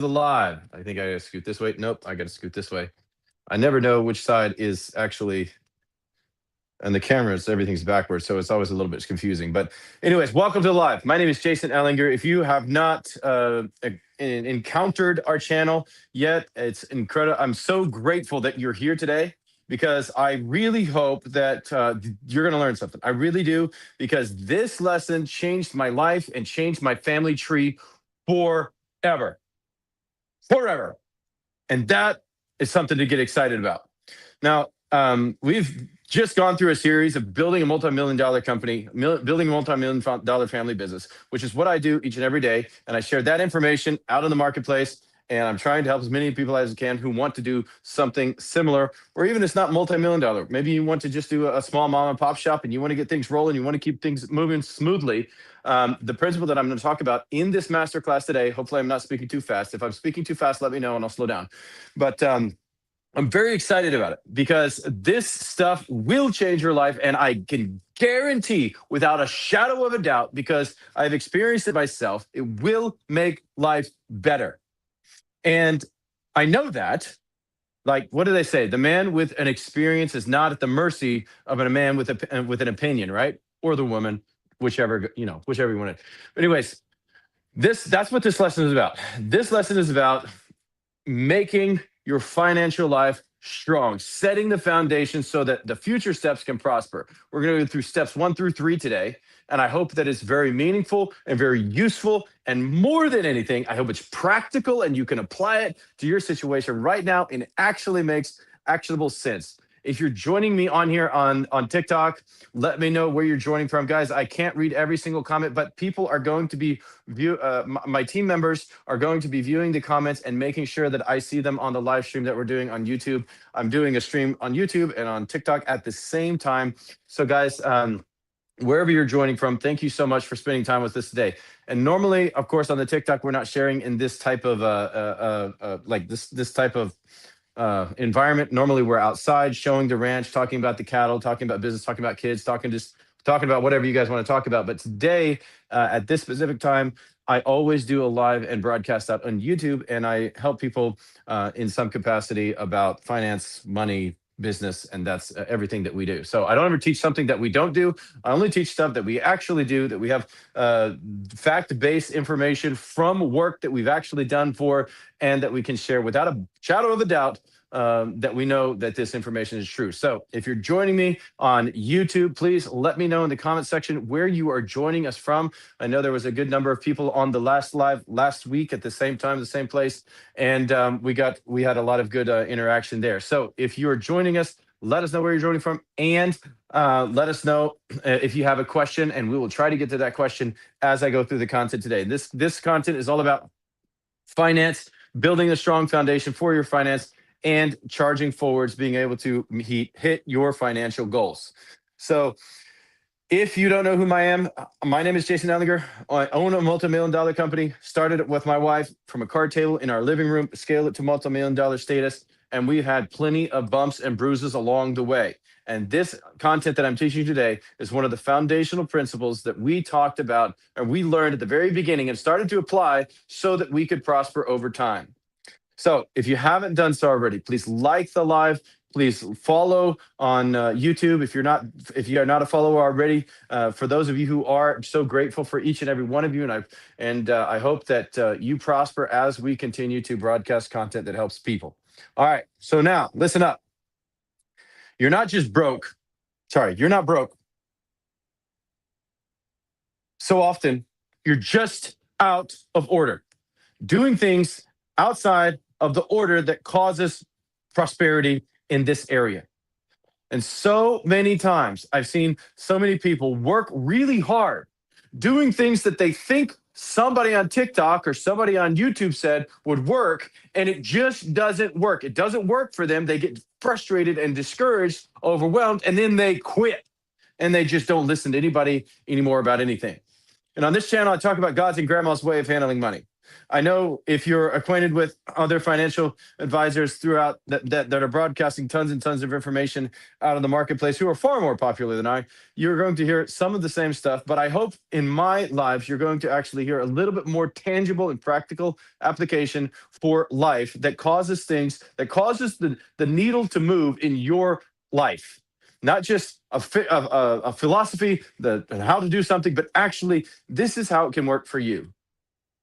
The live. I think I gotta scoot this way. Nope, I gotta scoot this way. I never know which side is actually, and the cameras, everything's backwards, so it's always a little bit confusing. But anyways, welcome to the live. My name is Jason Ellinger. If you have not encountered our channel yet, it's incredible. I'm so grateful that you're here today because I really hope that you're going to learn something. I really do, because this lesson changed my life and changed my family tree forever. Forever. And that is something to get excited about. Now, we've just gone through a series of building a multi-million dollar company, building a multi-million dollar family business, which is what I do each and every day. And I share that information out in the marketplace. And I'm trying to help as many people as I can who want to do something similar, or even it's not multi-million dollar. Maybe you want to just do a small mom and pop shop and you want to get things rolling. You want to keep things moving smoothly. The principle that I'm going to talk about in this masterclass today, hopefully I'm not speaking too fast. If I'm speaking too fast, let me know and I'll slow down. But I'm very excited about it because this stuff will change your life. And I can guarantee without a shadow of a doubt, because I've experienced it myself, it will make life better. And I know that, like, what do they say? The man with an experience is not at the mercy of a man with an opinion, right? Or the woman, whichever you want it. But anyways, that's what this lesson is about. This lesson is about making your financial life strong, setting the foundation so that the future steps can prosper. We're going to go through steps 1 through 3 today. And I hope that it's very meaningful and very useful. And more than anything, I hope it's practical and you can apply it to your situation right now and it actually makes actionable sense. If you're joining me on here on TikTok, let me know where you're joining from. Guys, I can't read every single comment, but people are going to be my team members are going to be viewing the comments and making sure that I see them on the live stream that we're doing on YouTube. I'm doing a stream on YouTube and on TikTok at the same time. So guys, wherever you're joining from, thank you so much for spending time with us today. And normally, of course, on the TikTok, we're not sharing in this type of like this type of environment. Normally we're outside showing the ranch, talking about the cattle, talking about business, talking about kids, talking about whatever you guys want to talk about. But today, at this specific time, I always do a live and broadcast out on YouTube, and I help people in some capacity about finance, money, business, and that's everything that we do. So I don't ever teach something that we don't do. I only teach stuff that we actually do, that we have fact-based information from work that we've actually done for, and that we can share without a shadow of a doubt that we know that this information is true. So if you're joining me on YouTube, please let me know in the comment section where you are joining us from. I know there was a good number of people on the last live last week at the same time, the same place, and we had a lot of good interaction there. So if you are joining us, let us know where you're joining from, and let us know if you have a question, and we will try to get to that question as I go through the content today. This content is all about finance, building a strong foundation for your finance, and charging forwards, being able to hit your financial goals. So if you don't know who I am, my name is Jason Ellinger. I own a multi-million dollar company, started it with my wife from a card table in our living room, scaled it to multi-million dollar status, and we've had plenty of bumps and bruises along the way. And this content that I'm teaching you today is one of the foundational principles that we talked about and we learned at the very beginning and started to apply so that we could prosper over time. So if you haven't done so already, please like the live. Please follow on YouTube if you are not a follower already. For those of you who are, I'm so grateful for each and every one of you, and I hope that you prosper as we continue to broadcast content that helps people. All right, so now listen up. You're not just broke. Sorry, you're not broke. So often, you're just out of order, doing things outside of the order that causes prosperity in this area. And so many times I've seen so many people work really hard doing things that they think somebody on TikTok or somebody on YouTube said would work, and it just doesn't work. It doesn't work for them. They get frustrated and discouraged, overwhelmed, and then they quit and they just don't listen to anybody anymore about anything. And on this channel, I talk about God's and grandma's way of handling money. I know if you're acquainted with other financial advisors throughout that are broadcasting tons and tons of information out of the marketplace who are far more popular than I, you're going to hear some of the same stuff. But I hope in my lives, you're going to actually hear a little bit more tangible and practical application for life that causes things, that causes the needle to move in your life. Not just a philosophy, how to do something, but actually, this is how it can work for you.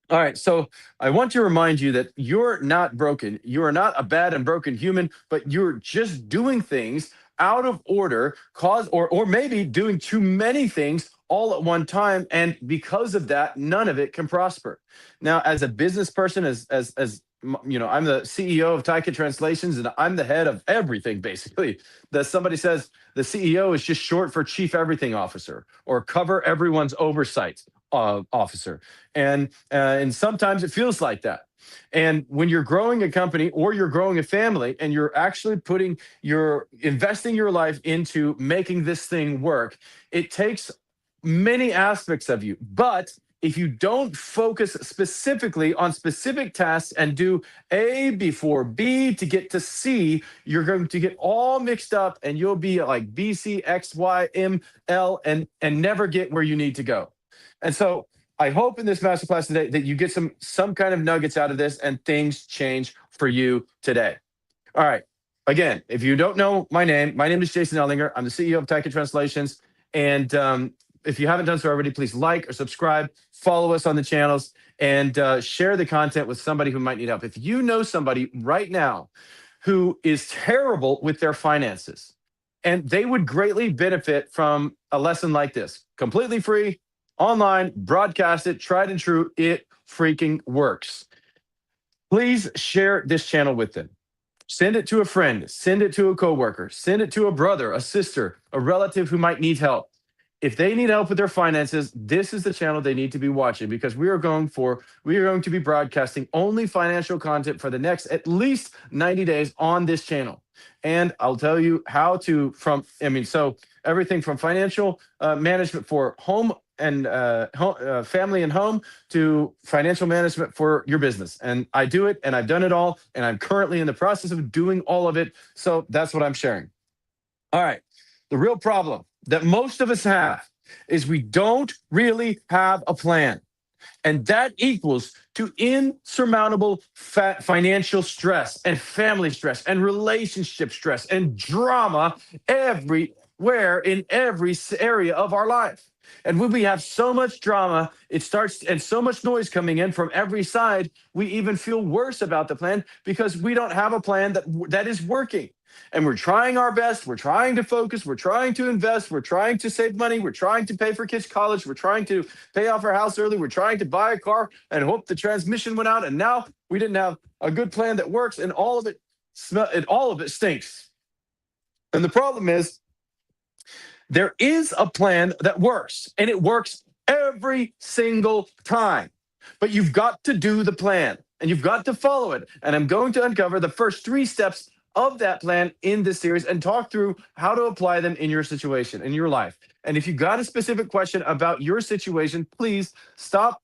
All right, so I want to remind you that you're not broken. You are not a bad and broken human, but you're just doing things out of order, or maybe doing too many things all at one time, and because of that, none of it can prosper. Now, as a business person, I'm the CEO of Taika Translations, and I'm the head of everything basically. That somebody says the CEO is just short for Chief Everything Officer or Cover Everyone's Oversight officer, and sometimes it feels like that. And when you're growing a company or you're growing a family and you're actually you're investing your life into making this thing work, it takes many aspects of you. But if you don't focus specifically on specific tasks and do A before B to get to C, you're going to get all mixed up and you'll be like B, C, X, Y, M, L, and never get where you need to go. And so I hope in this masterclass today that you get some kind of nuggets out of this and things change for you today. All right. Again, if you don't know my name is Jason Ellinger. I'm the CEO of Taika Translations. And if you haven't done so already, please like or subscribe, follow us on the channels, and share the content with somebody who might need help. If you know somebody right now who is terrible with their finances, and they would greatly benefit from a lesson like this, completely free, online, broadcast it, tried and true, it freaking works. Please share this channel with them. Send it to a friend, send it to a coworker, send it to a brother, a sister, a relative who might need help. If they need help with their finances, this is the channel they need to be watching, because we are going to be broadcasting only financial content for the next at least 90 days on this channel. And I'll tell you how to so everything from financial management for home and family and home to financial management for your business. And I do it, and I've done it all, and I'm currently in the process of doing all of it. So that's what I'm sharing. All right. The real problem that most of us have is we don't really have a plan. And that equals to insurmountable financial stress and family stress and relationship stress and drama everywhere in every area of our life. And when we have so much drama, and so much noise coming in from every side, we even feel worse about the plan because we don't have a plan that is working. And we're trying our best. We're trying to focus. We're trying to invest. We're trying to save money. We're trying to pay for kids' college. We're trying to pay off our house early. We're trying to buy a car and hope the transmission went out. And now we didn't have a good plan that works, and all of it stinks. And the problem is, there is a plan that works, and it works every single time. But you've got to do the plan, and you've got to follow it. And I'm going to uncover the first 3 steps of that plan in this series and talk through how to apply them in your situation, in your life. And if you got a specific question about your situation, please stop.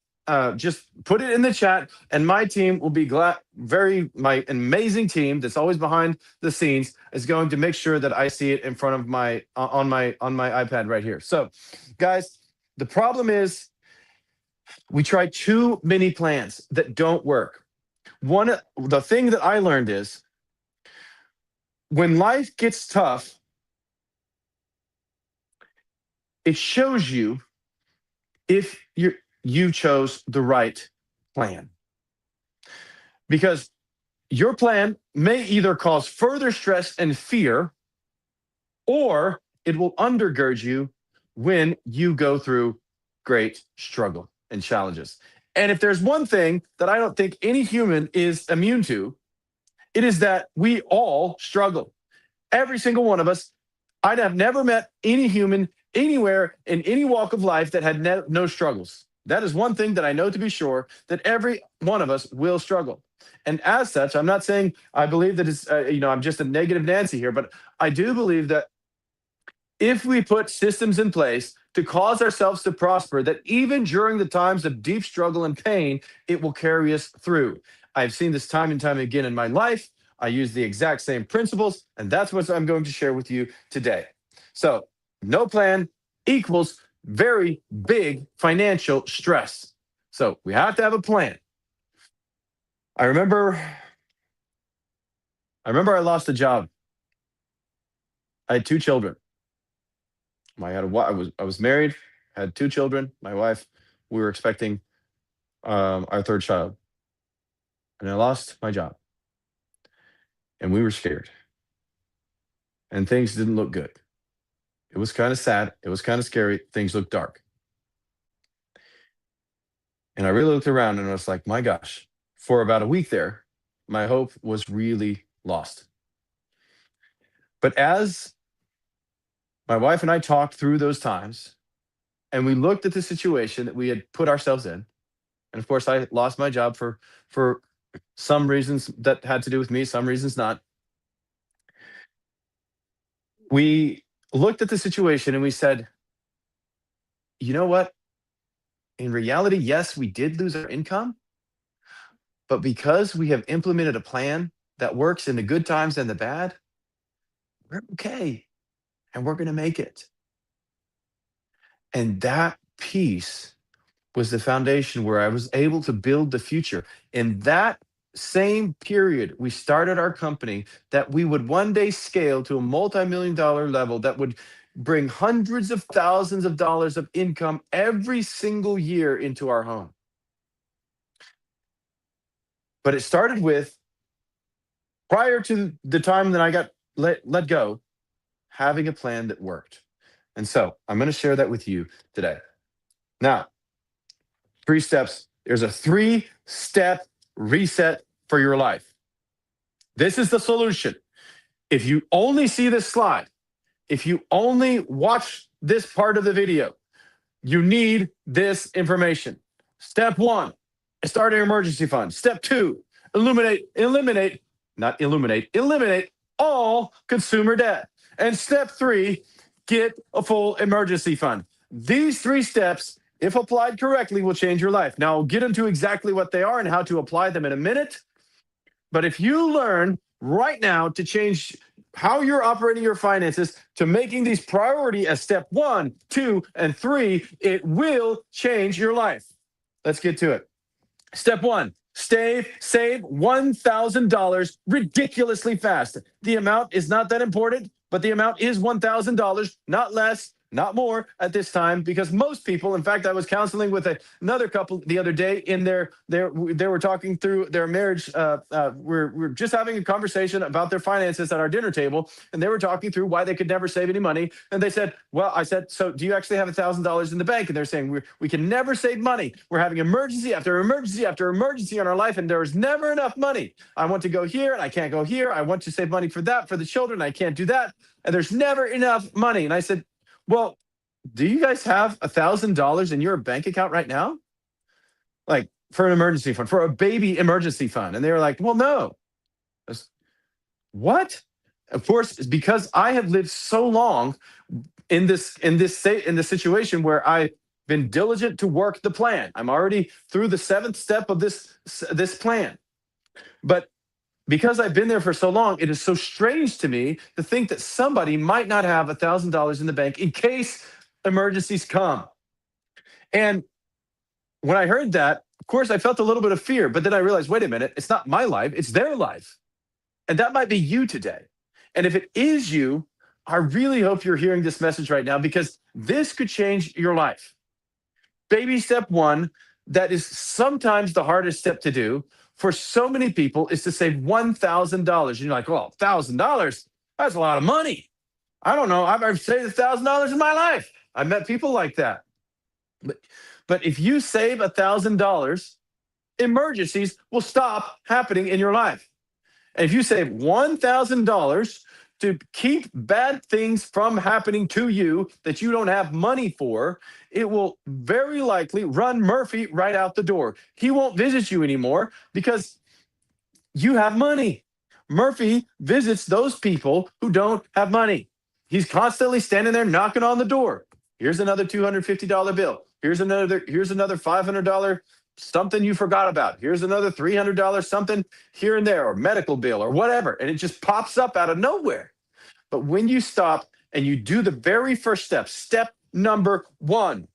Just put it in the chat, and my team will be glad. My amazing team that's always behind the scenes is going to make sure that I see it in front of on my iPad right here. So, guys, the problem is we try too many plans that don't work. The thing that I learned is, when life gets tough, it shows you if you chose the right plan. Because your plan may either cause further stress and fear, or it will undergird you when you go through great struggle and challenges. And if there's one thing that I don't think any human is immune to, it is that we all struggle. Every single one of us. I'd have never met any human anywhere in any walk of life that had no struggles. That is one thing that I know to be sure, that every one of us will struggle. And as such, I'm not saying I believe that it's, I'm just a negative Nancy here, but I do believe that if we put systems in place to cause ourselves to prosper, that even during the times of deep struggle and pain, it will carry us through. I've seen this time and time again in my life. I use the exact same principles, and that's what I'm going to share with you today. So, no plan equals very big financial stress. So, we have to have a plan. I remember I lost a job. I had two children. I was married, had two children. My wife, we were expecting our third child, and I lost my job, and we were scared, and things didn't look good. It was kind of sad. It was kind of scary. Things looked dark, and I really looked around, and I was like, my gosh. For about a week there, my hope was really lost. But as my wife and I talked through those times, and we looked at the situation that we had put ourselves in, and of course, I lost my job for some reasons that had to do with me, some reasons not. We looked at the situation and we said, you know what? In reality, yes, we did lose our income, but because we have implemented a plan that works in the good times and the bad, we're okay and we're going to make it. And that piece was the foundation where I was able to build the future. In that same period, we started our company that we would one day scale to a multi-million dollar level that would bring hundreds of thousands of dollars of income every single year into our home. But it started with, prior to the time that I got let go, having a plan that worked. And so I'm going to share that with you today. Now, three steps. There's a three-step reset for your life. This is the solution. If you only see this slide, if you only watch this part of the video, you need this information. Step one, start an emergency fund. Step two, eliminate all consumer debt. And step three, get a full emergency fund. These three steps, if applied correctly, will change your life. Now, I'll get into exactly what they are and how to apply them in a minute. But if you learn right now to change how you're operating your finances to making these priority as step one, two, and three, it will change your life. Let's get to it. Step one, save $1,000 ridiculously fast. The amount is not that important, but the amount is $1,000, not less, not more at this time, because most people, in fact, I was counseling with another couple the other day in they were talking through their marriage. We're just having a conversation about their finances at our dinner table, and they were talking through why they could never save any money. And they said, well, I said, so do you actually have $1,000 in the bank? And they're saying, we can never save money. We're having emergency after emergency after emergency in our life, and there is never enough money. I want to go here, and I can't go here. I want to save money for that, for the children. I can't do that. And there's never enough money. And I said, well, do you guys have $1,000 in your bank account right now? Like for an emergency fund, for a baby emergency fund. And they were like, well, no. What? Of course, it's because I have lived so long in this situation where I've been diligent to work the plan. I'm already through the seventh step of this plan. But because I've been there for so long, it is so strange to me to think that somebody might not have $1,000 in the bank in case emergencies come. And when I heard that, of course, I felt a little bit of fear, but then I realized, wait a minute, it's not my life, it's their life. And that might be you today. And if it is you, I really hope you're hearing this message right now, because this could change your life. Baby step one, that is sometimes the hardest step to do for so many people, is to save $1,000. And you're like, well, $1,000, that's a lot of money. I don't know. I've saved $1,000 in my life. I've met people like that. But if you save $1,000, emergencies will stop happening in your life. And if you save $1,000 to keep bad things from happening to you that you don't have money for, it will very likely run Murphy right out the door. He won't visit you anymore because you have money. Murphy visits those people who don't have money. He's constantly standing there knocking on the door. Here's another $250 bill. Here's another $500 something you forgot about. Here's another $300 something here and there, or medical bill or whatever. And it just pops up out of nowhere. But when you stop and you do the very first step, step number one,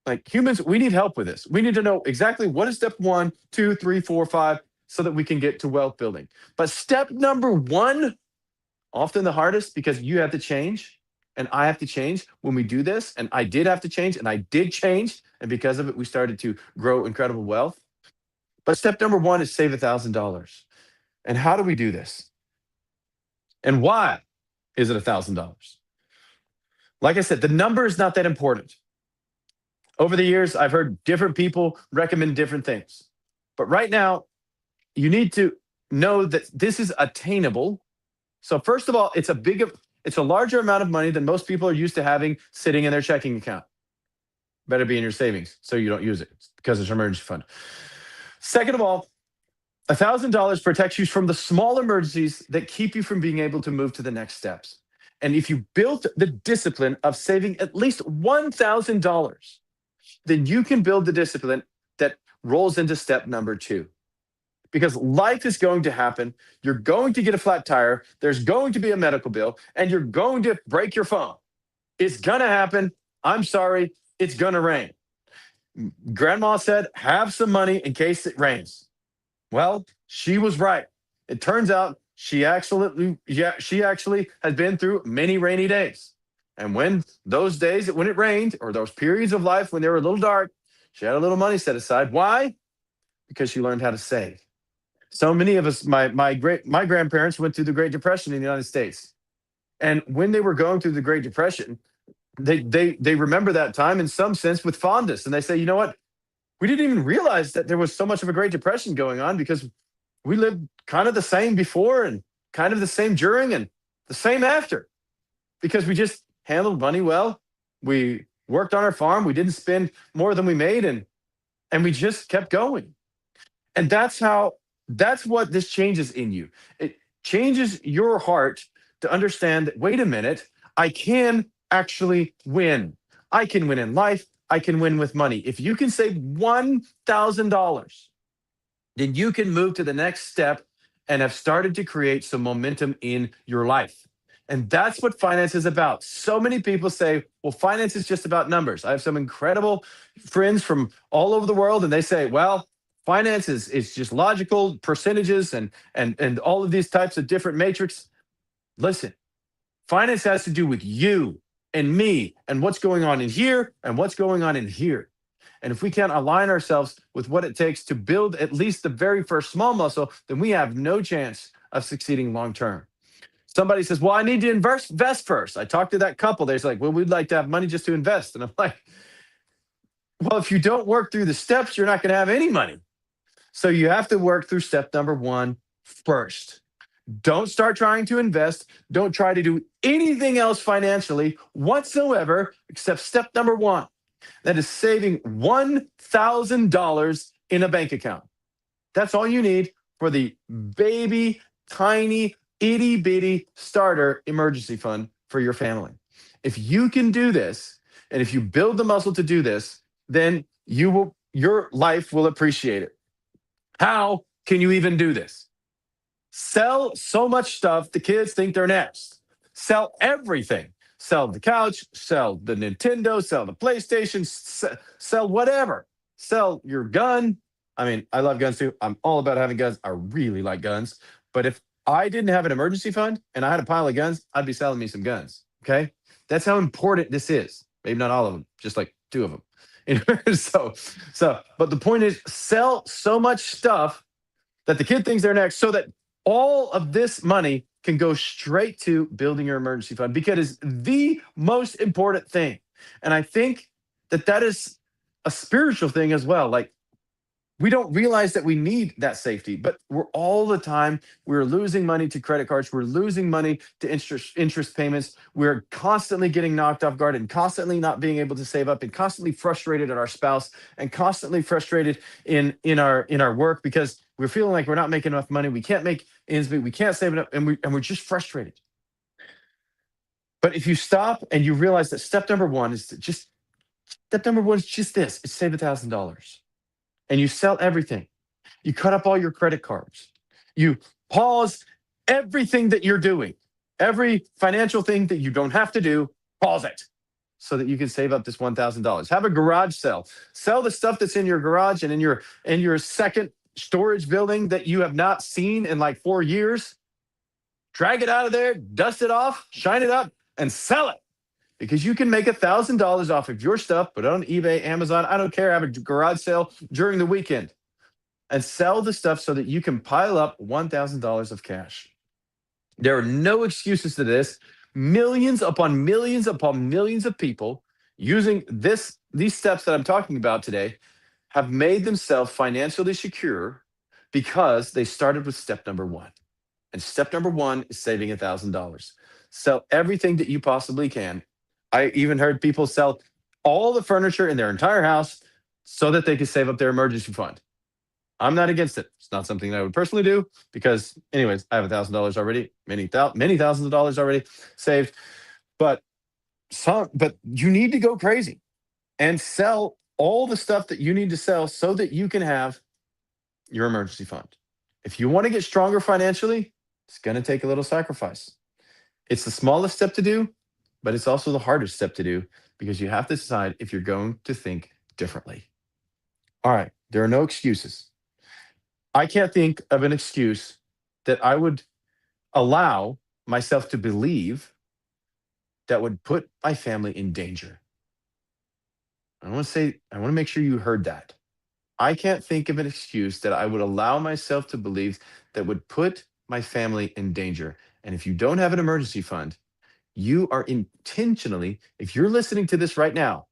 like humans, we need help with this. We need to know exactly what is step one, two, three, four, five, so that we can get to wealth building. But step number one, often the hardest, because you have to change and I have to change when we do this. And I did have to change and I did change. And because of it, we started to grow incredible wealth. But step number one is save $1,000. And how do we do this? And why is it $1,000? Like I said, the number is not that important. Over the years, I've heard different people recommend different things. But right now, you need to know that this is attainable. So first of all, it's a larger amount of money than most people are used to having sitting in their checking account. Better be in your savings so you don't use it because it's an emergency fund. Second of all, $1,000 protects you from the small emergencies that keep you from being able to move to the next steps. And if you built the discipline of saving at least $1,000, then you can build the discipline that rolls into step number two. Because life is going to happen. You're going to get a flat tire. There's going to be a medical bill, and you're going to break your phone. It's going to happen. I'm sorry. It's going to rain. Grandma said, have some money in case it rains. Well, she was right. It turns out she actually has been through many rainy days. And when those days when it rained, or those periods of life when they were a little dark, she had a little money set aside. Why? Because she learned how to save. So many of us, my grandparents went through the Great Depression in the United States. And when they were going through the Great Depression, they remember that time in some sense with fondness. And they say, you know what? We didn't even realize that there was so much of a Great Depression going on because we lived kind of the same before and kind of the same during and the same after, because we just handled money well. We worked on our farm. We didn't spend more than we made, and we just kept going. And that's what this changes in you. It changes your heart to understand that, wait a minute, I can actually win. I can win in life. I can win with money. If you can save $1,000, then you can move to the next step and have started to create some momentum in your life. And that's what finance is about. So many people say, well, finance is just about numbers. I have some incredible friends from all over the world, and they say, well, finance is just logical percentages and all of these types of different matrix. Listen, finance has to do with you and me and what's going on in here and what's going on in here. And if we can't align ourselves with what it takes to build at least the very first small muscle, then we have no chance of succeeding long term. Somebody says, well, I need to invest first. I talked to that couple. They're like, well, we'd like to have money just to invest. And I'm like, well, if you don't work through the steps, you're not going to have any money. So you have to work through step number one first. Don't start trying to invest. Don't try to do anything else financially whatsoever except step number one. That is saving $1,000 in a bank account. That's all you need for the baby, tiny, itty bitty starter emergency fund for your family. If you can do this, and if you build the muscle to do this, then your life will appreciate it. How can you even do this? Sell so much stuff the kids think they're next. Sell everything. Sell the couch, sell the Nintendo, sell the PlayStation, sell whatever. Sell your gun. I mean, I love guns too. I'm all about having guns. I really like guns. But if I didn't have an emergency fund and I had a pile of guns, I'd be selling me some guns. Okay. That's how important this is. Maybe not all of them, just like two of them. But the point is, sell so much stuff that the kid thinks they're next, so that all of this money can go straight to building your emergency fund, because it's the most important thing. And I think that is a spiritual thing as well. Like, we don't realize that we need that safety, but we're losing money to credit cards. We're losing money to interest payments. We're constantly getting knocked off guard and constantly not being able to save up and constantly frustrated at our spouse and constantly frustrated in our work because we're feeling like we're not making enough money. We can't make ends meet. We can't save enough, and we're just frustrated. But if you stop and you realize that step number one is just this, it's save $1,000. And you sell everything. You cut up all your credit cards. You pause everything that you're doing. Every financial thing that you don't have to do, pause it so that you can save up this $1,000. Have a garage sale. Sell the stuff that's in your garage and in your second storage building that you have not seen in like 4 years. Drag it out of there, dust it off, shine it up, and sell it. Because you can make $1,000 off of your stuff, put it on eBay, Amazon, I don't care, have a garage sale during the weekend and sell the stuff so that you can pile up $1,000 of cash. There are no excuses to this. Millions upon millions of people using these steps that I'm talking about today have made themselves financially secure because they started with step number one. And step number one is saving $1,000. Sell everything that you possibly can. I even heard people sell all the furniture in their entire house so that they could save up their emergency fund. I'm not against it. It's not something that I would personally do because, anyways, I have $1,000 already, many thousands of dollars already saved. But but you need to go crazy and sell all the stuff that you need to sell so that you can have your emergency fund. If you want to get stronger financially, it's going to take a little sacrifice. It's the smallest step to do, but it's also the hardest step to do because you have to decide if you're going to think differently. All right, there are no excuses. I can't think of an excuse that I would allow myself to believe that would put my family in danger. I want to make sure you heard that. I can't think of an excuse that I would allow myself to believe that would put my family in danger. And if you don't have an emergency fund, you are intentionally, if you're listening to this right now,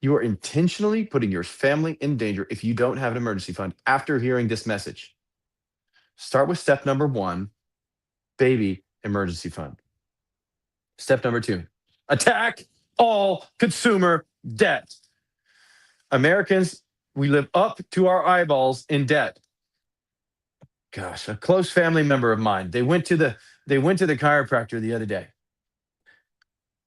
you are intentionally putting your family in danger if you don't have an emergency fund after hearing this message. Start with step number one, baby emergency fund. Step number two, attack all consumer debt. Americans, we live up to our eyeballs in debt. Gosh, a close family member of mine, they went to the chiropractor the other day.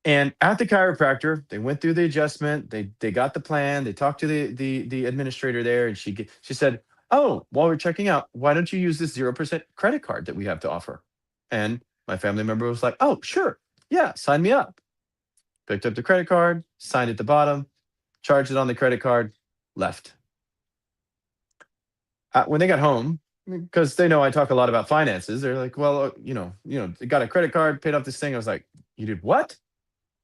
And at the chiropractor, they went through the adjustment. They got the plan. They talked to the administrator there, and she said, "Oh, while we're checking out, why don't you use this 0% credit card that we have to offer?" And my family member was like, "Oh, sure, yeah, sign me up." Picked up the credit card, signed at the bottom, charged it on the credit card, left. When they got home, because they know I talk a lot about finances, they're like, "Well, they got a credit card, paid off this thing." I was like, "You did what?"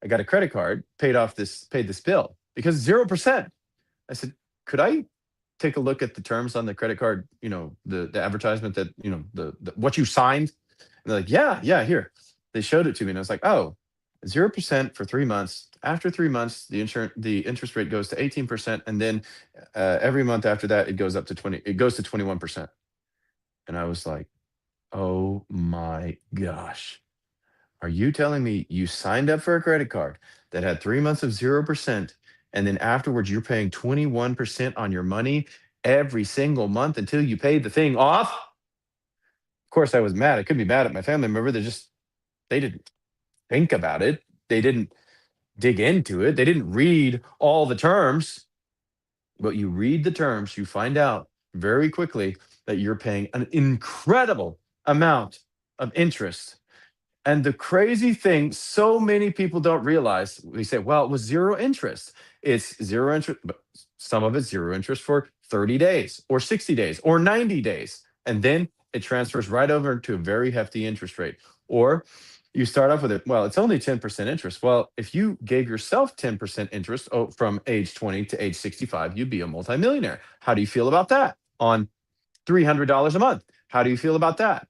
I got a credit card, paid this bill because 0%. I said, could I take a look at the terms on the credit card, the advertisement that, the what you signed? And they're like, yeah, yeah, here. They showed it to me and I was like, oh, 0% for 3 months. After 3 months, the interest rate goes to 18%. And then every month after that, it goes to 21%. And I was like, oh my gosh. Are you telling me you signed up for a credit card that had 3 months of 0%, and then afterwards you're paying 21% on your money every single month until you paid the thing off? Of course, I was mad. I couldn't be mad at my family member. They didn't think about it. They didn't dig into it. They didn't read all the terms. But you read the terms, you find out very quickly that you're paying an incredible amount of interest. And the crazy thing, so many people don't realize, we say, well, it was zero interest. It's zero interest, but some of it's zero interest for 30 days or 60 days or 90 days. And then it transfers right over to a very hefty interest rate. Or you start off with it, well, it's only 10% interest. Well, if you gave yourself 10% interest from age 20 to age 65, you'd be a multimillionaire. How do you feel about that? On $300 a month. How do you feel about that?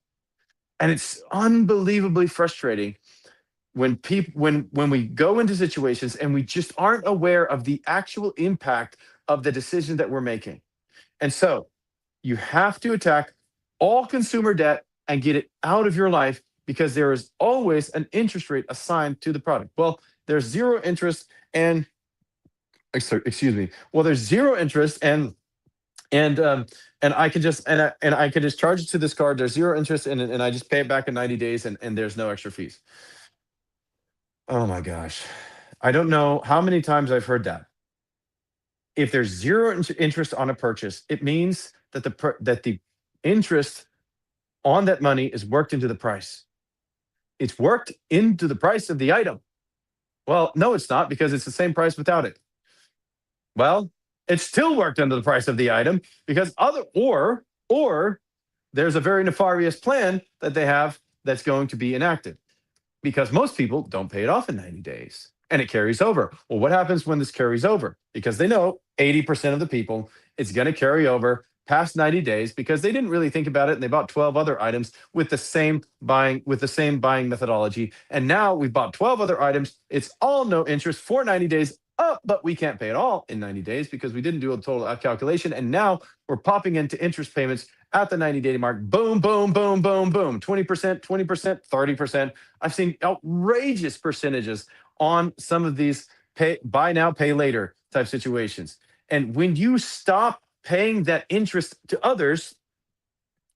And it's unbelievably frustrating when when we go into situations and we just aren't aware of the actual impact of the decision that we're making. And so you have to attack all consumer debt and get it out of your life because there is always an interest rate assigned to the product. Well, there's zero interest and excuse me. Well, there's zero interest and I can just and I can just charge it to this card. There's zero interest in it, and I just pay it back in 90 days, and there's no extra fees. Oh my gosh. I don't know how many times I've heard that. If there's zero interest on a purchase, it means that the interest on that money is worked into the price. It's worked into the price of the item. Well, no, it's not because it's the same price without it. Well, it's still worked into the price of the item because or there's a very nefarious plan that they have that's going to be enacted because most people don't pay it off in 90 days and it carries over. Well, what happens when this carries over? Because they know 80% of the people it's going to carry over past 90 days because they didn't really think about it and they bought 12 other items with the same buying methodology. And now we've bought 12 other items. It's all no interest for 90 days. Oh, but we can't pay it all in 90 days because we didn't do a total calculation. And now we're popping into interest payments at the 90-day mark. Boom, boom, boom, boom, boom. 20%, 20%, 30%. I've seen outrageous percentages on some of these buy now, pay later type situations. And when you stop paying that interest to others,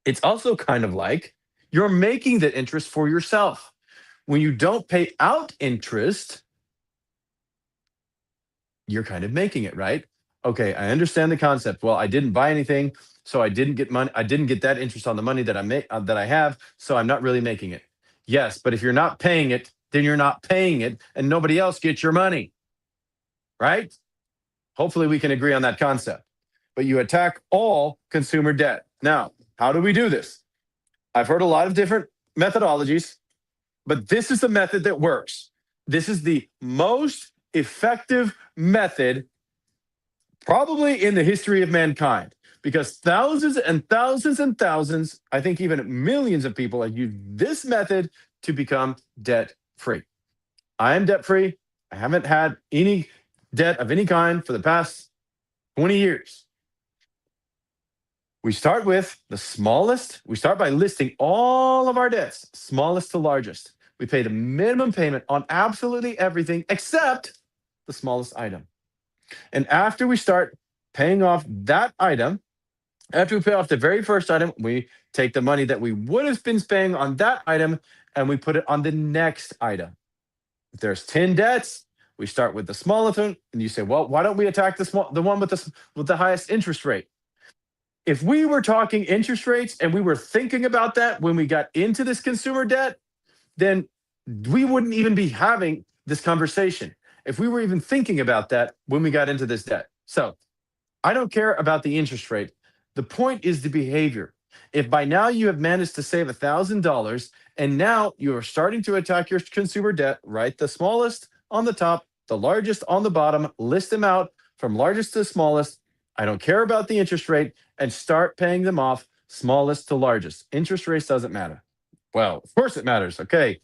it's also kind of like you're making that interest for yourself. When you don't pay out interest, you're kind of making it, right? Okay, I understand the concept. Well, I didn't buy anything, so I didn't get money. I didn't get that interest on the money that I have, so I'm not really making it. Yes, but if you're not paying it, then you're not paying it, and nobody else gets your money, right? Hopefully, we can agree on that concept. But you attack all consumer debt. Now, how do we do this? I've heard a lot of different methodologies, but this is the method that works. This is the most effective method probably in the history of mankind because thousands and thousands and thousands, I think even millions of people have used this method to become debt free. I am debt free. I haven't had any debt of any kind for the past 20 years. We start with the smallest. We start by listing all of our debts, smallest to largest. We pay the minimum payment on absolutely everything except the smallest item. And after we start paying off that item, after we pay off the very first item, we take the money that we would have been spending on that item and we put it on the next item. If there's 10 debts, we start with the smallest one, and you say, well, why don't we attack the one with the highest interest rate? If we were talking interest rates and we were thinking about that when we got into this consumer debt, then we wouldn't even be having this conversation if we were even thinking about that when we got into this debt. So I don't care about the interest rate. The point is the behavior. If by now you have managed to save $1,000 and now you are starting to attack your consumer debt, write the smallest on the top, the largest on the bottom, list them out from largest to smallest. I don't care about the interest rate and start paying them off smallest to largest. Interest rates doesn't matter. Well, of course it matters. Okay.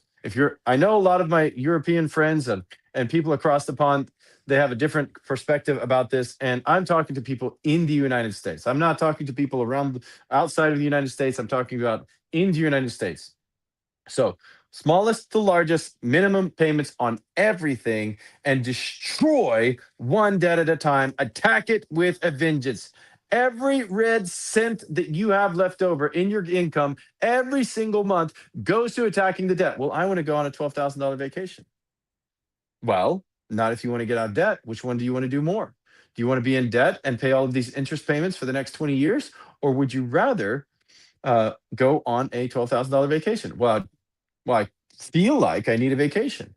I know a lot of my European friends and people across the pond, they have a different perspective about this. And I'm talking to people in the United States. I'm not talking to people outside of the United States. I'm talking about in the United States. So, smallest to largest minimum payments on everything and destroy one debt at a time. Attack it with a vengeance. Every red cent that you have left over in your income every single month goes to attacking the debt. Well, I want to go on a $12,000 vacation. Well, not if you want to get out of debt. Which one do you want to do more? Do you want to be in debt and pay all of these interest payments for the next 20 years? Or would you rather go on a $12,000 vacation? Well, I feel like I need a vacation.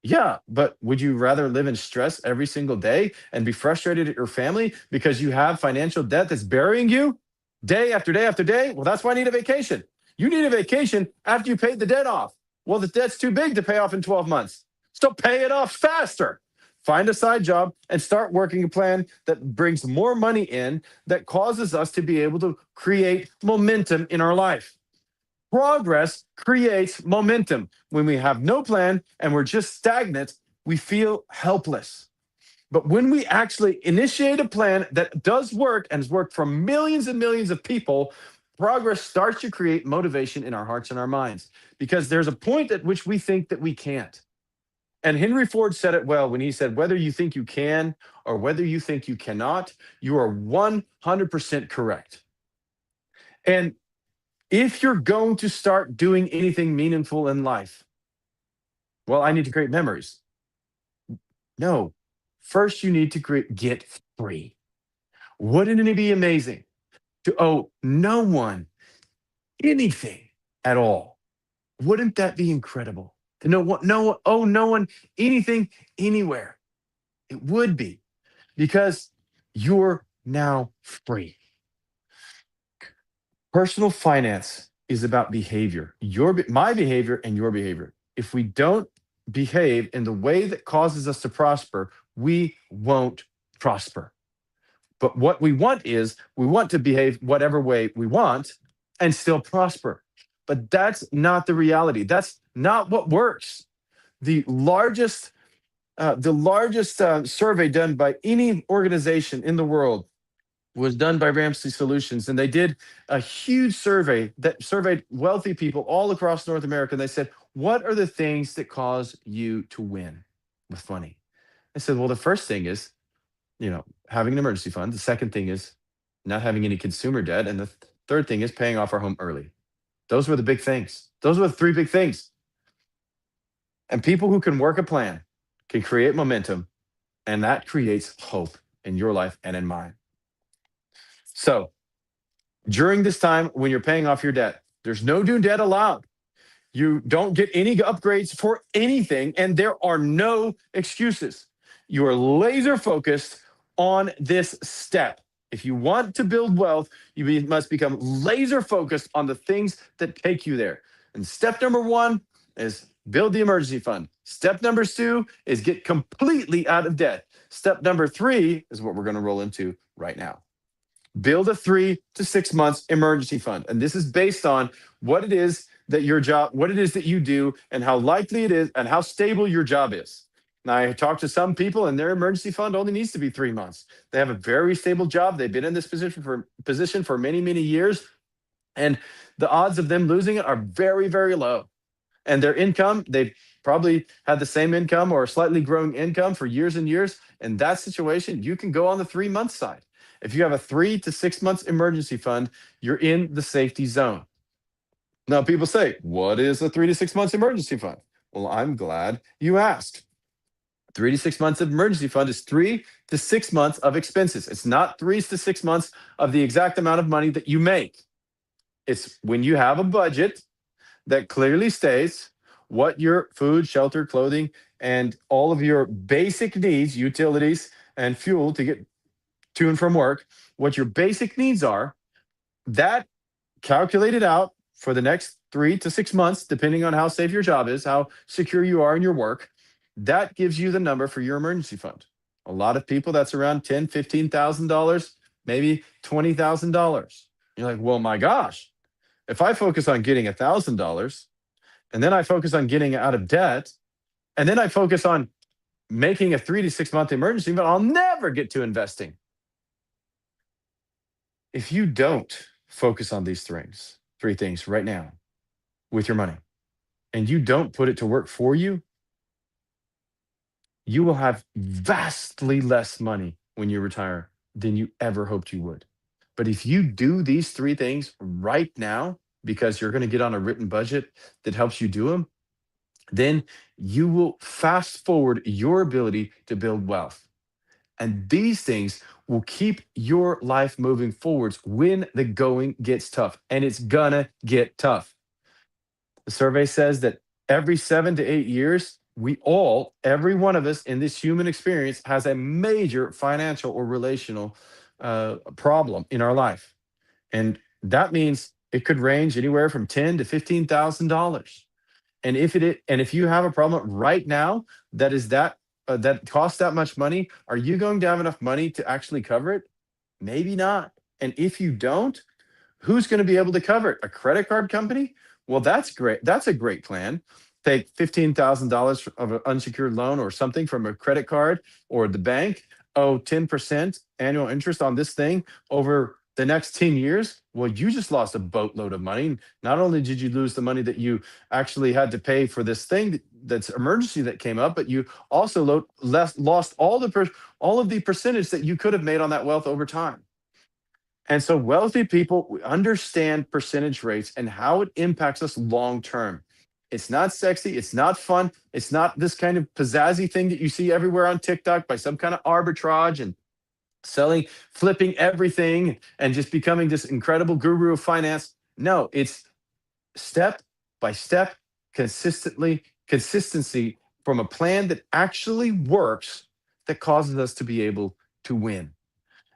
Yeah, but would you rather live in stress every single day and be frustrated at your family because you have financial debt that's burying you day after day after day? Well, that's why I need a vacation. You need a vacation after you paid the debt off. Well, the debt's too big to pay off in 12 months. So pay it off faster. Find a side job and start working a plan that brings more money in that causes us to be able to create momentum in our life. Progress creates momentum. When we have no plan and we're just stagnant, we feel helpless. But when we actually initiate a plan that does work and has worked for millions and millions of people, progress starts to create motivation in our hearts and our minds because there's a point at which we think that we can't. And Henry Ford said it well when he said, whether you think you can or whether you think you cannot, you are 100% correct. And if you're going to start doing anything meaningful in life, Well, I need to create memories. No. First, you need to get free. Wouldn't it be amazing to owe no one anything at all? Wouldn't that be incredible? To know what no one anything anywhere. It would be because you're now free. Personal finance is about behavior. My behavior and your behavior. If we don't behave in the way that causes us to prosper, we won't prosper. But what we want is we want to behave whatever way we want and still prosper. But that's not the reality. That's not what works. The largest survey done by any organization in the world was done by Ramsey Solutions, and they did a huge survey that surveyed wealthy people all across North America. And they said, "What are the things that cause you to win with money?" I said, "Well, the first thing is, having an emergency fund. The second thing is not having any consumer debt, and the third thing is paying off our home early." Those were the big things. Those were the three big things. And people who can work a plan can create momentum, and that creates hope in your life and in mine. So during this time when you're paying off your debt, there's no new debt allowed. You don't get any upgrades for anything, and there are no excuses. You are laser focused on this step. If you want to build wealth, must become laser focused on the things that take you there. And step number one is build the emergency fund. Step number two is get completely out of debt. Step number three is what we're going to roll into right now. Build a 3 to 6 months emergency fund. And this is based on what it is that what it is that you do, and how likely it is, and how stable your job is. Now, I talked to some people, and their emergency fund only needs to be 3 months. They have a very stable job. They've been in this position for many, many years. And the odds of them losing it are very, very low. And their income, they've probably had the same income or slightly growing income for years and years. In that situation, you can go on the 3 month side. If you have a 3 to 6 months emergency fund, you're in the safety zone. Now, people say, what is a 3 to 6 months emergency fund? Well, I'm glad you asked. 3 to 6 months of emergency fund is 3 to 6 months of expenses. It's not 3 to 6 months of the exact amount of money that you make. It's when you have a budget that clearly states what your food, shelter, clothing, and all of your basic needs, utilities, and fuel to get to and from work, what your basic needs are, that calculated out for the next 3 to 6 months, depending on how safe your job is, how secure you are in your work, that gives you the number for your emergency fund. A lot of people, that's around $10,000, $15,000, maybe $20,000. You're like, well, my gosh, if I focus on getting $1,000, and then I focus on getting out of debt, and then I focus on making a 3 to 6 month emergency fund, I'll never get to investing. If you don't focus on these three things right now with your money, and you don't put it to work for you, you will have vastly less money when you retire than you ever hoped you would. But if you do these three things right now, because you're going to get on a written budget that helps you do them, then you will fast forward your ability to build wealth. And these things will keep your life moving forwards when the going gets tough. And it's gonna get tough. The survey says that every 7 to 8 years, every one of us in this human experience has a major financial or relational problem in our life. And that means it could range anywhere from $10,000 to $15,000. And if you have a problem right now that costs that much money, are you going to have enough money to actually cover it? Maybe not. And if you don't, who's going to be able to cover it? A credit card company? Well, that's great. That's a great plan. Take $15,000 of an unsecured loan or something from a credit card or the bank, owe 10% annual interest on this thing over the next 10 years. Well, you just lost a boatload of money. Not only did you lose the money that you actually had to pay for this thing that's emergency that came up, but you also lost all of the percentage that you could have made on that wealth over time. And so wealthy people understand percentage rates and how it impacts us long term. It's not sexy. It's not fun. It's not this kind of pizzazzy thing that you see everywhere on TikTok by some kind of arbitrage and selling, flipping everything and just becoming this incredible guru of finance. No, it's step by step, consistency from a plan that actually works that causes us to be able to win.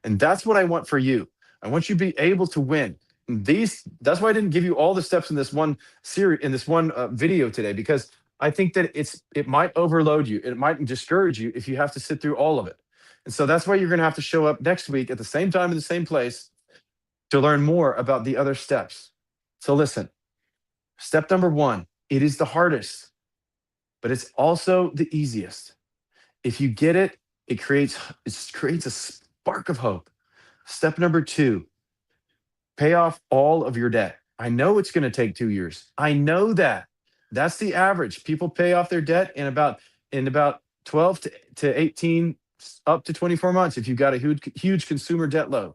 And that's what I want for you. I want you to be able to win. That's why I didn't give you all the steps in this one series, in this one video today, because I think that it might overload you. It might discourage you if you have to sit through all of it. And so that's why you're going to have to show up next week at the same time in the same place to learn more about the other steps. So listen, step number one, it is the hardest, but it's also the easiest. If you get it, it creates a spark of hope. Step number two, pay off all of your debt. I know it's going to take 2 years. I know that. That's the average. People pay off their debt in about 12 to 18 up to 24 months if you've got a huge consumer debt load.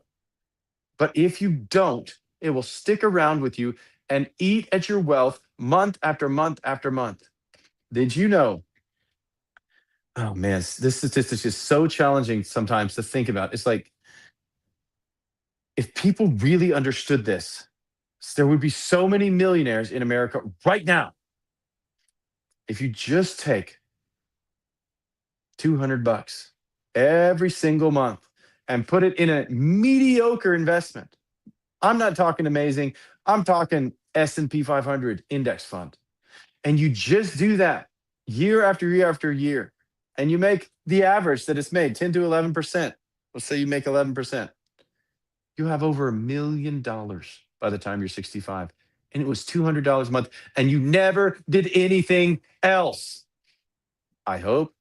But if you don't, it will stick around with you and eat at your wealth month after month after month. Did you know? Oh man, this statistic is just so challenging sometimes to think about. It's like if people really understood this, there would be so many millionaires in America right now. If you just take 200 bucks every single month and put it in a mediocre investment. I'm not talking amazing. I'm talking S&P 500 index fund. And you just do that year after year after year and you make the average that it's made 10 to 11%. Let's say you make 11%. You have over $1 million by the time you're 65. And it was $200 a month and you never did anything else. I hope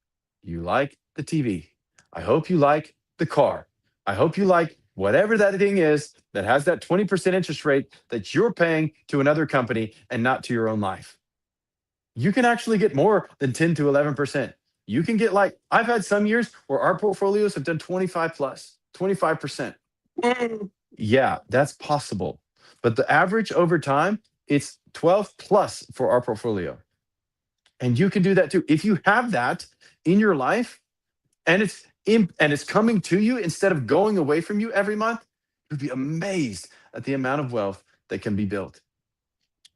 you like the TV. I hope you like the car. I hope you like whatever that thing is that has that 20% interest rate that you're paying to another company and not to your own life. You can actually get more than 10 to 11%. You can get like, I've had some years where our portfolios have done 25 plus, 25%. Yeah, that's possible. But the average over time, it's 12 plus for our portfolio. And you can do that too. If you have that in your life and it's coming to you instead of going away from you every month, you'd be amazed at the amount of wealth that can be built.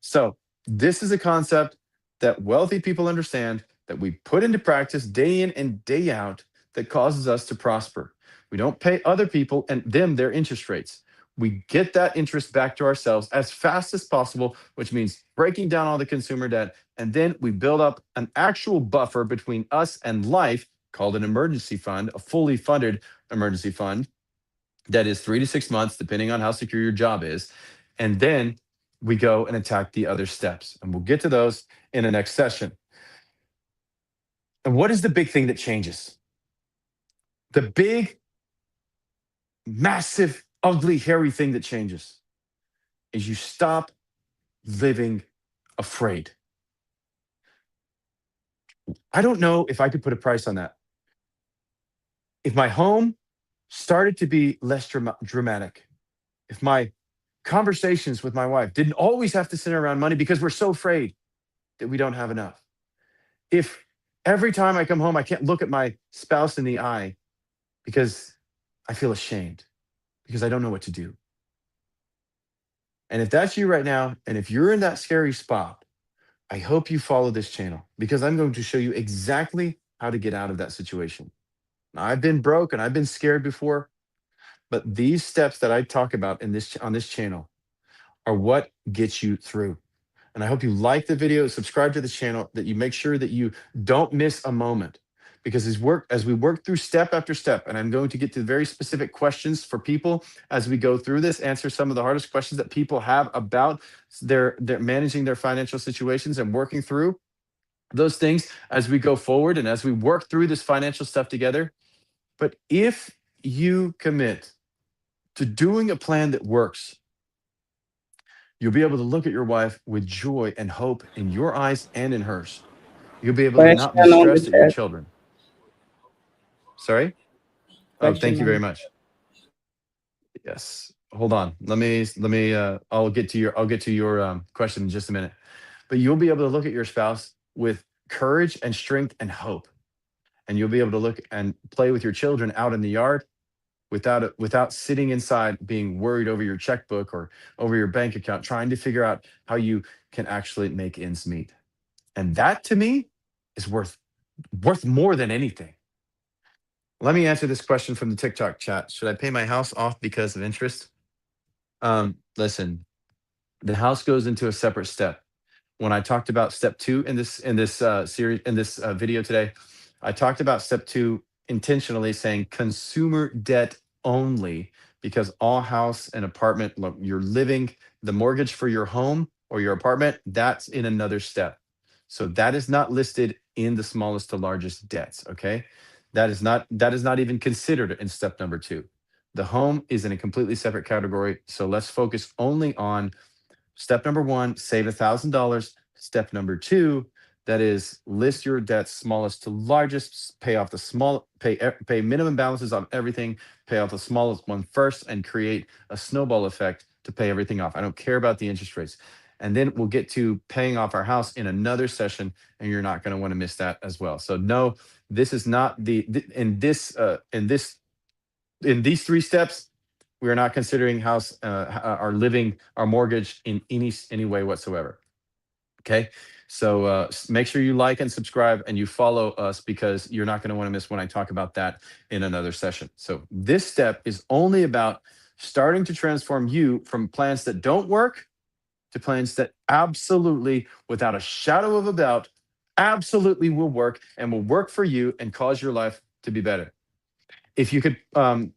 So, this is a concept that wealthy people understand that we put into practice day in and day out that causes us to prosper. We don't pay other people and them their interest rates. We get that interest back to ourselves as fast as possible, which means breaking down all the consumer debt. And then we build up an actual buffer between us and life called an emergency fund, a fully funded emergency fund that is 3 to 6 months, depending on how secure your job is. And then we go and attack the other steps. And we'll get to those in the next session. And what is the big thing that changes? The big, massive, ugly, hairy thing that changes is you stop living afraid. I don't know if I could put a price on that. If my home started to be less dramatic, if my conversations with my wife didn't always have to center around money because we're so afraid that we don't have enough, if every time I come home, I can't look at my spouse in the eye because I feel ashamed, because I don't know what to do. And if that's you right now, and if you're in that scary spot, I hope you follow this channel because I'm going to show you exactly how to get out of that situation. Now, I've been broke and I've been scared before, but these steps that I talk about in this on this channel are what gets you through. And I hope you like the video, subscribe to the channel, that you make sure that you don't miss a moment. Because as we work through step after step, and I'm going to get to very specific questions for people as we go through this, answer some of the hardest questions that people have about their managing their financial situations and working through those things as we go forward and as we work through this financial stuff together. But if you commit to doing a plan that works, you'll be able to look at your wife with joy and hope in your eyes and in hers. You'll be able to not be Question on the stressed at your chat. children. Sorry? Oh, thank Question you on very the much. Yes. Hold on. Let me I'll get to your question in just a minute. but you'll be able to look at your spouse with courage and strength and hope. And you'll be able to look and play with your children out in the yard without sitting inside being worried over your checkbook or over your bank account, trying to figure out how you can actually make ends meet. And that to me is worth more than anything. Let me answer this question from the TikTok chat. Should I pay my house off because of interest? Listen, the house goes into a separate step. When I talked about step two in this series in this video today, I talked about step two intentionally saying consumer debt only because all house and apartment, look, you're living the mortgage for your home or your apartment, that's in another step. So that is not listed in the smallest to largest debts. Okay, that is not even considered in step number two. The home is in a completely separate category. So let's focus only on step number one, save $1,000. Step number two, that is list your debts smallest to largest, pay off the small, pay minimum balances on everything, pay off the smallest one first, and create a snowball effect to pay everything off. I don't care about the interest rates. And then we'll get to paying off our house in another session, and you're not going to want to miss that as well. So no, this is not in these three steps, we are not considering house our living our mortgage in any way whatsoever. Okay, so make sure you like and subscribe and you follow us because you're not going to want to miss when I talk about that in another session. So this step is only about starting to transform you from plans that don't work to plans that absolutely, without a shadow of a doubt, absolutely will work and will work for you and cause your life to be better. If you could,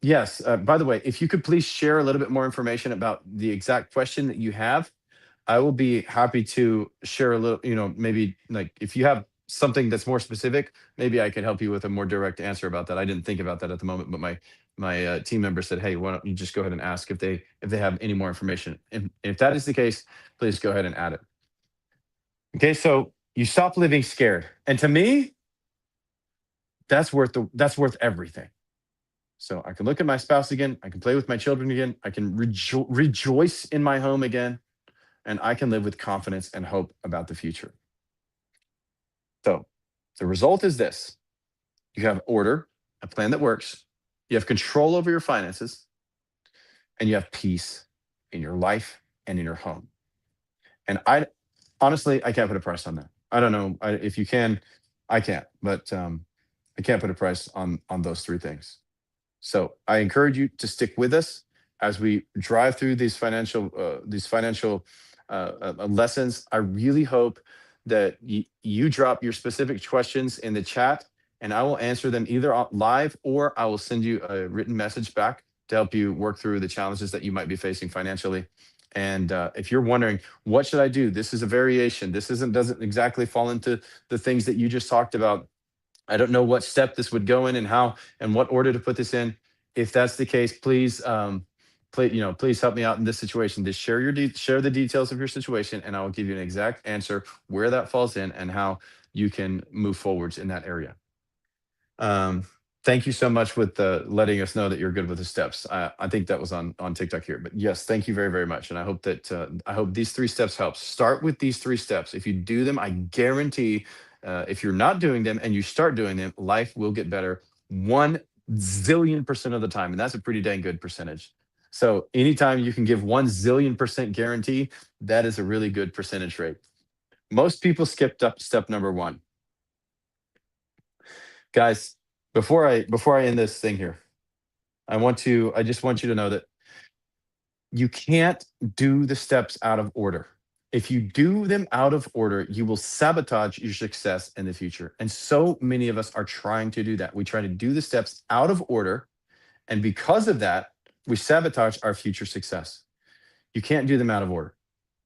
yes, by the way, if you could please share a little bit more information about the exact question that you have, I will be happy to share a little, maybe like if you have something that's more specific, maybe I could help you with a more direct answer about that. I didn't think about that at the moment, but my team member said, "Hey, why don't you just go ahead and ask if they have any more information?" If that is the case, please go ahead and add it. Okay, so you stop living scared, and to me, that's worth everything. So I can look at my spouse again. I can play with my children again. I can rejoice in my home again. And I can live with confidence and hope about the future. So the result is this: you have order, a plan that works, you have control over your finances, and you have peace in your life and in your home. And I honestly, I can't put a price on that. I don't know if you can, I can't, but I can't put a price on those three things. So I encourage you to stick with us as we drive through these financial lessons. I really hope that you drop your specific questions in the chat, and I will answer them either live or I will send you a written message back to help you work through the challenges that you might be facing financially. And if you're wondering what should I do, this is a variation. This isn't doesn't exactly fall into the things that you just talked about. I don't know what step this would go in and how and what order to put this in. If that's the case, please help me out in this situation. Just share the details of your situation, and I will give you an exact answer where that falls in and how you can move forwards in that area. Um, Thank you so much with letting us know that you're good with the steps. I think that was on TikTok here, but yes, thank you very very much, and I hope these three steps help. Start with these three steps. If you do them, I guarantee. If you're not doing them and you start doing them, life will get better 1 zillion% of the time, and that's a pretty dang good percentage. So anytime you can give 1 zillion% guarantee, that is a really good percentage rate. Most people skipped up step number one. Guys, before I end this thing here, I just want you to know that you can't do the steps out of order. If you do them out of order, you will sabotage your success in the future. And so many of us are trying to do that. We try to do the steps out of order, and because of that, we sabotage our future success. You can't do them out of order.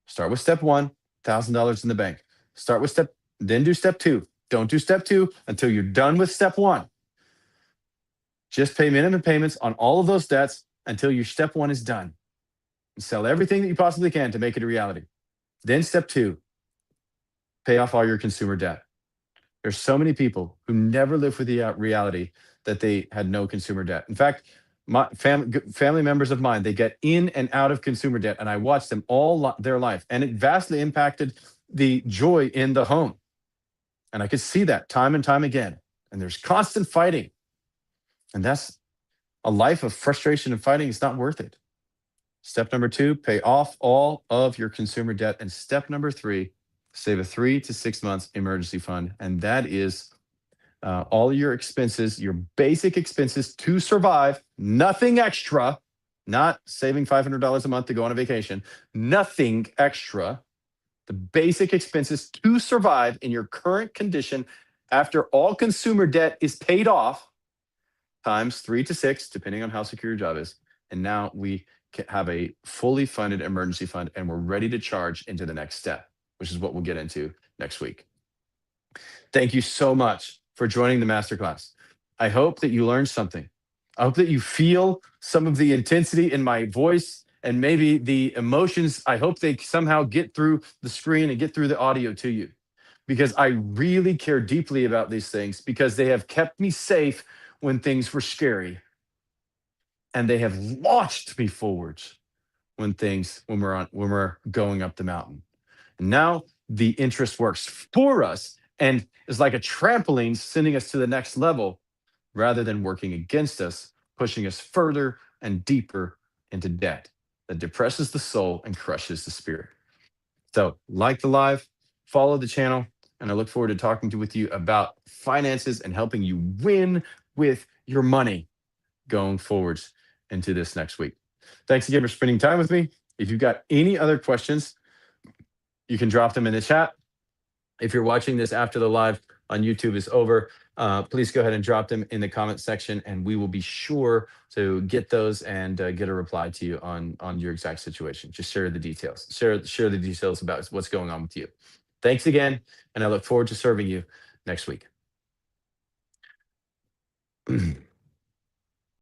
Start with step one, $1,000 in the bank. Start with then do step two. Don't do step two until you're done with step one. Just pay minimum payments on all of those debts until your step one is done. Sell everything that you possibly can to make it a reality. Then step two, pay off all your consumer debt. There's so many people who never live with the reality that they had no consumer debt. In fact, my family members of mine, they get in and out of consumer debt, and I watched them all their life, and it vastly impacted the joy in the home. And I could see that time and time again. And there's constant fighting. And that's a life of frustration and fighting is not worth it. Step number two, pay off all of your consumer debt. And step number three, save a 3 to 6 months emergency fund. And that is all your expenses, your basic expenses to survive, nothing extra, not saving $500 a month to go on a vacation, nothing extra. The basic expenses to survive in your current condition after all consumer debt is paid off times 3 to 6, depending on how secure your job is. And now we have a fully funded emergency fund and we're ready to charge into the next step, which is what we'll get into next week. Thank you so much for joining the masterclass. I hope that you learned something. I hope that you feel some of the intensity in my voice and maybe the emotions. I hope they somehow get through the screen and get through the audio to you because I really care deeply about these things because they have kept me safe when things were scary and they have launched me forwards when we're going up the mountain. And now the interest works for us and is like a trampoline sending us to the next level rather than working against us, pushing us further and deeper into debt that depresses the soul and crushes the spirit. So, like the live, follow the channel, and I look forward to talking with you about finances and helping you win with your money going forwards into this next week. Thanks again for spending time with me. If you've got any other questions, you can drop them in the chat. If you're watching this after the live on YouTube is over, please go ahead and drop them in the comment section, and we will be sure to get those and get a reply to you on your exact situation. Just share the details. Share the details about what's going on with you. Thanks again, and I look forward to serving you next week.